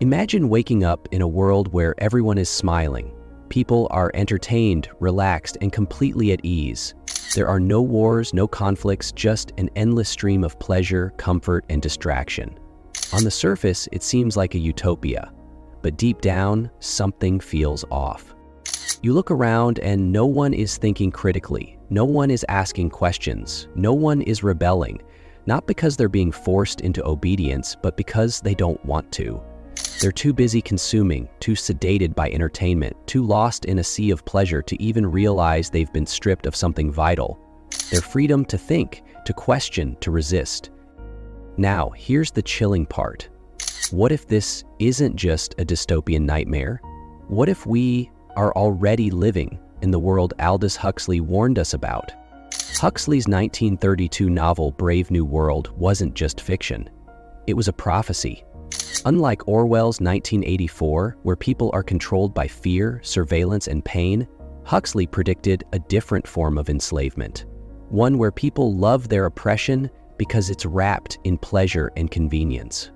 Imagine waking up in a world where everyone is smiling. People are entertained, relaxed, and completely at ease. There are no wars, no conflicts, just an endless stream of pleasure, comfort, and distraction. On the surface, it seems like a utopia, but deep down, something feels off. You look around and no one is thinking critically. No one is asking questions. No one is rebelling, not because they're being forced into obedience, but because they don't want to. They're too busy consuming, too sedated by entertainment, too lost in a sea of pleasure to even realize they've been stripped of something vital: their freedom to think, to question, to resist. Now, here's the chilling part. What if this isn't just a dystopian nightmare? What if we are already living in the world Aldous Huxley warned us about? Huxley's 1932 novel Brave New World wasn't just fiction. It was a prophecy. Unlike Orwell's 1984, where people are controlled by fear, surveillance, and pain, Huxley predicted a different form of enslavement, one where people love their oppression because it's wrapped in pleasure and convenience.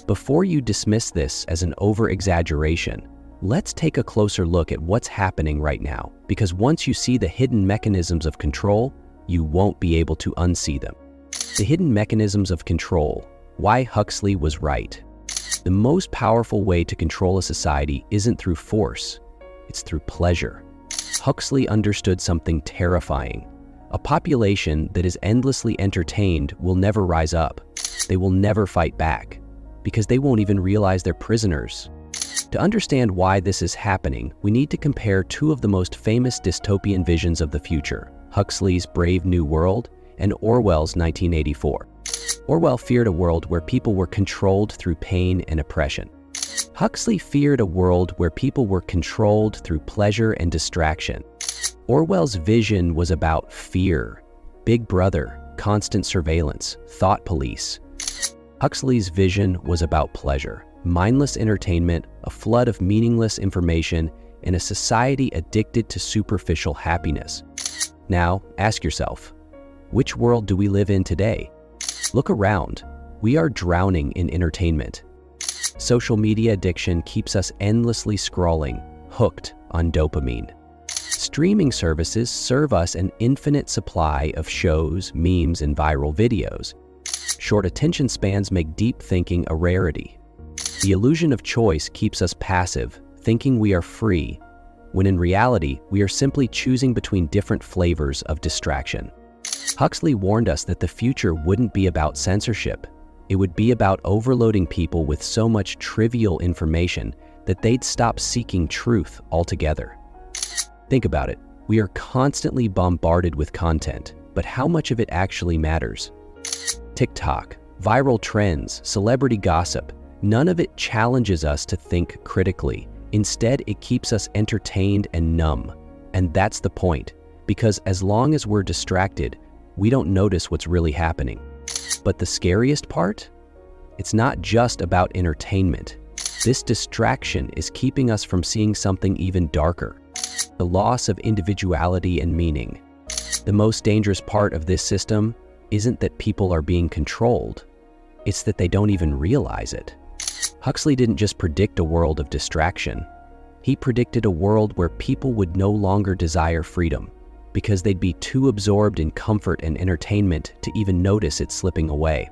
Before you dismiss this as an over-exaggeration, let's take a closer look at what's happening right now, because once you see the hidden mechanisms of control, you won't be able to unsee them. The hidden mechanisms of control: why Huxley was right. The most powerful way to control a society isn't through force, it's through pleasure. Huxley understood something terrifying. A population that is endlessly entertained will never rise up. They will never fight back, because they won't even realize they're prisoners. To understand why this is happening, we need to compare two of the most famous dystopian visions of the future: Huxley's Brave New World and Orwell's 1984. Orwell feared a world where people were controlled through pain and oppression. Huxley feared a world where people were controlled through pleasure and distraction. Orwell's vision was about fear, Big Brother, constant surveillance, thought police. Huxley's vision was about pleasure, mindless entertainment, a flood of meaningless information, and a society addicted to superficial happiness. Now, ask yourself, which world do we live in today? Look around. We are drowning in entertainment. Social media addiction keeps us endlessly scrolling, hooked on dopamine. Streaming services serve us an infinite supply of shows, memes, and viral videos. Short attention spans make deep thinking a rarity. The illusion of choice keeps us passive, thinking we are free, when in reality, we are simply choosing between different flavors of distraction. Huxley warned us that the future wouldn't be about censorship. It would be about overloading people with so much trivial information that they'd stop seeking truth altogether. Think about it. We are constantly bombarded with content, but how much of it actually matters? TikTok, viral trends, celebrity gossip, none of it challenges us to think critically. Instead, it keeps us entertained and numb. And that's the point, because as long as we're distracted, we don't notice what's really happening. But the scariest part? It's not just about entertainment. This distraction is keeping us from seeing something even darker: the loss of individuality and meaning. The most dangerous part of this system isn't that people are being controlled, it's that they don't even realize it. Huxley didn't just predict a world of distraction. He predicted a world where people would no longer desire freedom, because they'd be too absorbed in comfort and entertainment to even notice it slipping away.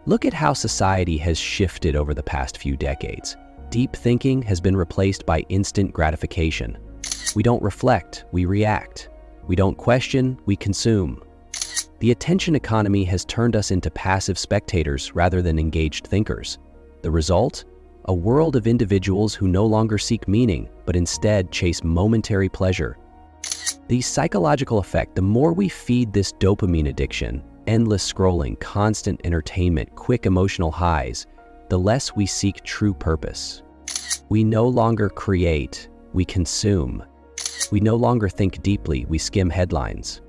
Look at how society has shifted over the past few decades. Deep thinking has been replaced by instant gratification. We don't reflect, we react. We don't question, we consume. The attention economy has turned us into passive spectators rather than engaged thinkers. The result? A world of individuals who no longer seek meaning, but instead chase momentary pleasure. The psychological effect: the more we feed this dopamine addiction, endless scrolling, constant entertainment, quick emotional highs, the less we seek true purpose. We no longer create, we consume. We no longer think deeply, we skim headlines.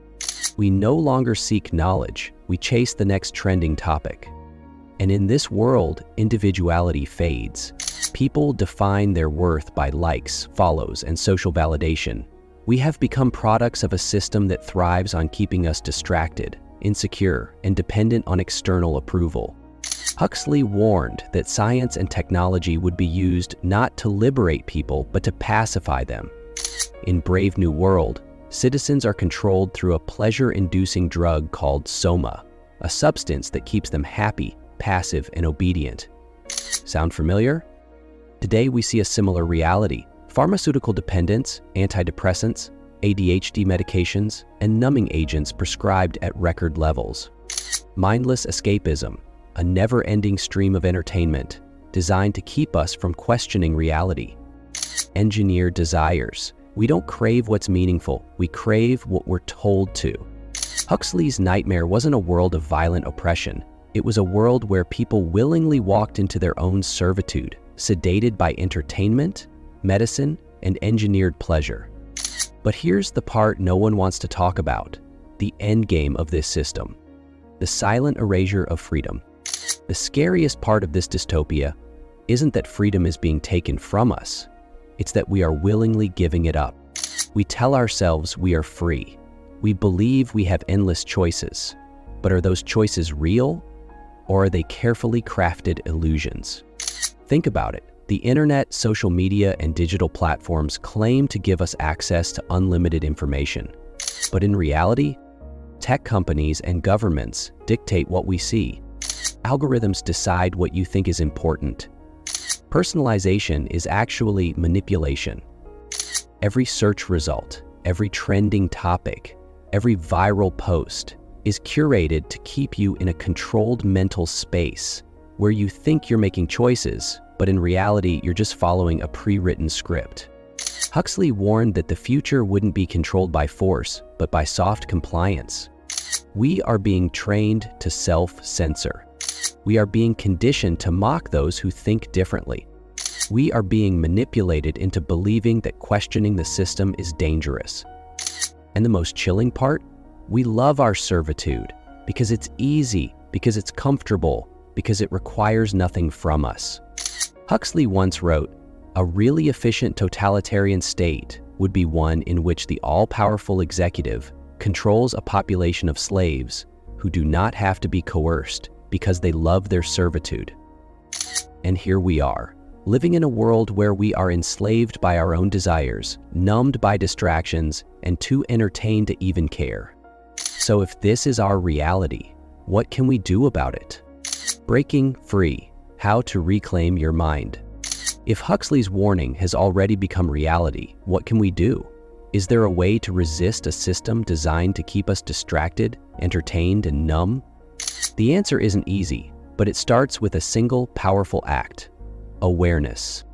We no longer seek knowledge, we chase the next trending topic. And in this world, individuality fades. People define their worth by likes, follows, and social validation. We have become products of a system that thrives on keeping us distracted, insecure, and dependent on external approval. Huxley warned that science and technology would be used not to liberate people, but to pacify them. In Brave New World, citizens are controlled through a pleasure-inducing drug called soma, a substance that keeps them happy, passive, and obedient. Sound familiar? Today we see a similar reality. Pharmaceutical dependence, antidepressants, ADHD medications, and numbing agents prescribed at record levels. Mindless escapism, a never-ending stream of entertainment designed to keep us from questioning reality. Engineered desires. We don't crave what's meaningful, we crave what we're told to. Huxley's nightmare wasn't a world of violent oppression. It was a world where people willingly walked into their own servitude, sedated by entertainment, medicine, and engineered pleasure. But here's the part no one wants to talk about: the endgame of this system. The silent erasure of freedom. The scariest part of this dystopia isn't that freedom is being taken from us. It's that we are willingly giving it up. We tell ourselves we are free. We believe we have endless choices. But are those choices real? Or are they carefully crafted illusions? Think about it. The internet, social media, and digital platforms claim to give us access to unlimited information. But in reality, tech companies and governments dictate what we see. Algorithms decide what you think is important. Personalization is actually manipulation. Every search result, every trending topic, every viral post is curated to keep you in a controlled mental space where you think you're making choices, but in reality, you're just following a pre-written script. Huxley warned that the future wouldn't be controlled by force, but by soft compliance. We are being trained to self-censor. We are being conditioned to mock those who think differently. We are being manipulated into believing that questioning the system is dangerous. And the most chilling part? We love our servitude because it's easy, because it's comfortable, because it requires nothing from us. Huxley once wrote, "A really efficient totalitarian state would be one in which the all-powerful executive controls a population of slaves who do not have to be coerced because they love their servitude." And here we are, living in a world where we are enslaved by our own desires, numbed by distractions, and too entertained to even care. So if this is our reality, what can we do about it? Breaking free: how to reclaim your mind. If Huxley's warning has already become reality, what can we do? Is there a way to resist a system designed to keep us distracted, entertained, and numb? The answer isn't easy, but it starts with a single powerful act: awareness.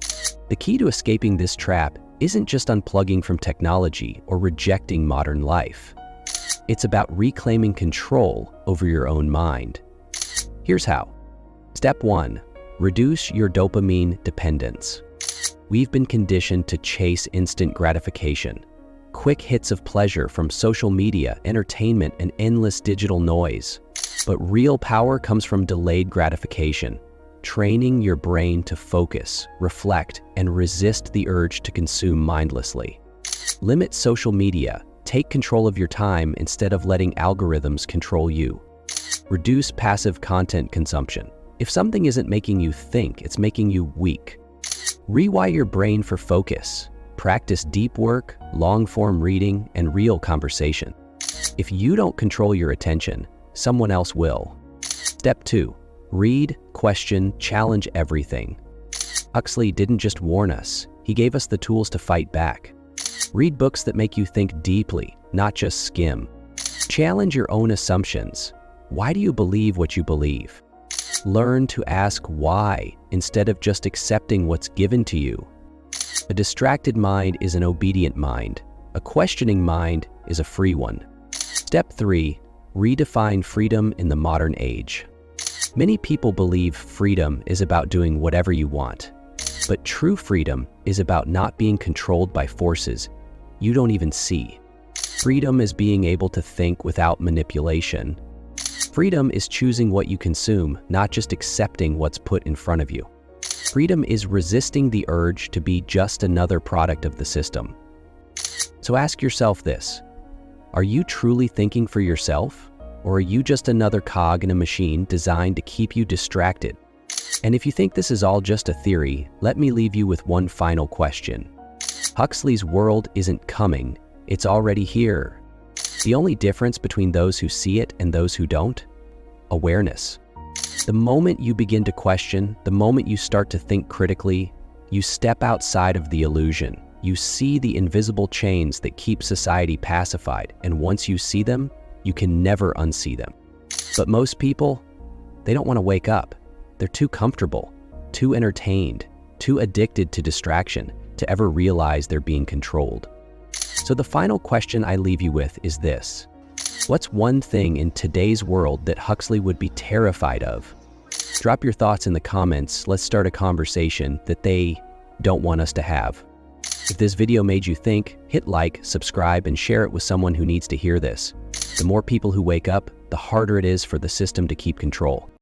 The key to escaping this trap isn't just unplugging from technology or rejecting modern life. It's about reclaiming control over your own mind. Here's how. Step 1. Reduce your dopamine dependence. We've been conditioned to chase instant gratification. Quick hits of pleasure from social media, entertainment, and endless digital noise. But real power comes from delayed gratification, training your brain to focus, reflect, and resist the urge to consume mindlessly. Limit social media. Take control of your time instead of letting algorithms control you. Reduce passive content consumption. If something isn't making you think, it's making you weak. Rewire your brain for focus. Practice deep work, long-form reading, and real conversation. If you don't control your attention, someone else will. Step 2. Read, question, challenge everything. Huxley didn't just warn us, he gave us the tools to fight back. Read books that make you think deeply, not just skim. Challenge your own assumptions. Why do you believe what you believe? Learn to ask why instead of just accepting what's given to you. A distracted mind is an obedient mind. A questioning mind is a free one. Step 3. Redefine freedom in the modern age. Many people believe freedom is about doing whatever you want. But true freedom is about not being controlled by forces you don't even see. Freedom is being able to think without manipulation. Freedom is choosing what you consume, not just accepting what's put in front of you. Freedom is resisting the urge to be just another product of the system. So ask yourself this: are you truly thinking for yourself? Or are you just another cog in a machine designed to keep you distracted? And if you think this is all just a theory, let me leave you with one final question. Huxley's world isn't coming, it's already here. The only difference between those who see it and those who don't? Awareness. The moment you begin to question, the moment you start to think critically, you step outside of the illusion. You see the invisible chains that keep society pacified, and once you see them, you can never unsee them. But most people, they don't want to wake up. They're too comfortable, too entertained, too addicted to distraction to ever realize they're being controlled. So the final question I leave you with is this. What's one thing in today's world that Huxley would be terrified of? Drop your thoughts in the comments. Let's start a conversation that they don't want us to have. If this video made you think, hit like, subscribe, and share it with someone who needs to hear this. The more people who wake up, the harder it is for the system to keep control.